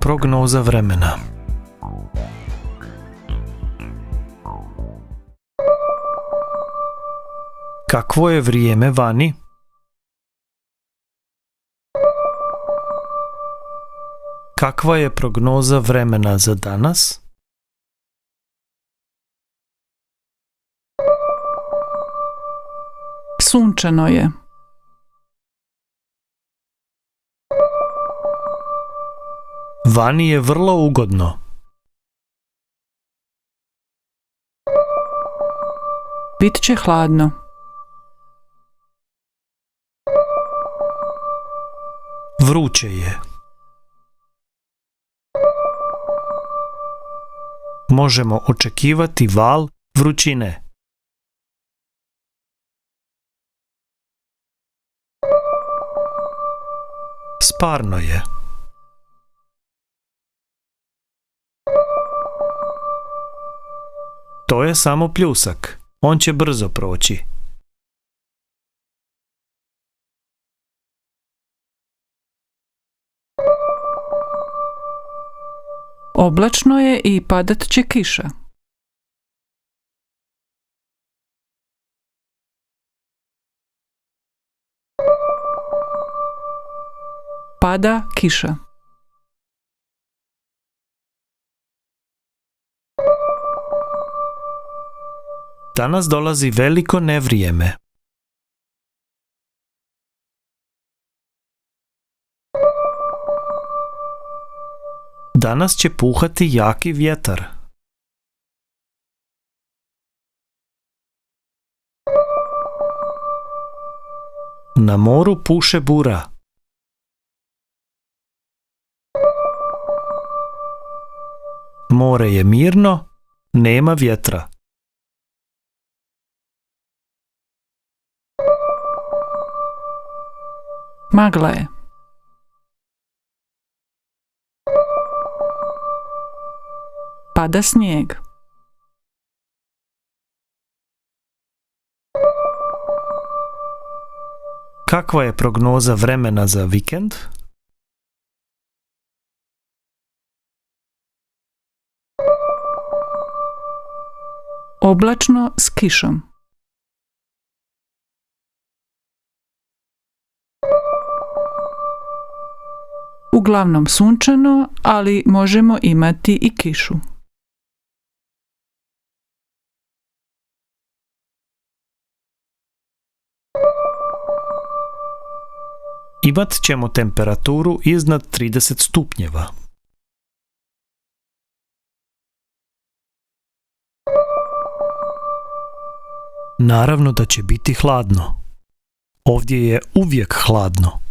Prognoza vremena. Kakvo je vrijeme vani? Kakva je prognoza vremena za danas? Sunčano je. Vani je vrlo ugodno. Bit će hladno. Vruće je. Možemo očekivati val vrućine. Sparno je. To je samo pljusak. On će brzo proći. Oblačno je i padat će kiša. Pada kiša. Danas dolazi veliko nevrijeme. Danas će puhati jaki vjetar. Na moru puše bura. More je mirno, nema vjetra. Magla je. Pada snijeg. Kakva je prognoza vremena za vikend? Oblačno s kišom. Uglavnom sunčano, ali možemo imati i kišu. Imat ćemo temperaturu iznad 30 stupnjeva. Naravno da će biti hladno. Ovdje je uvijek hladno.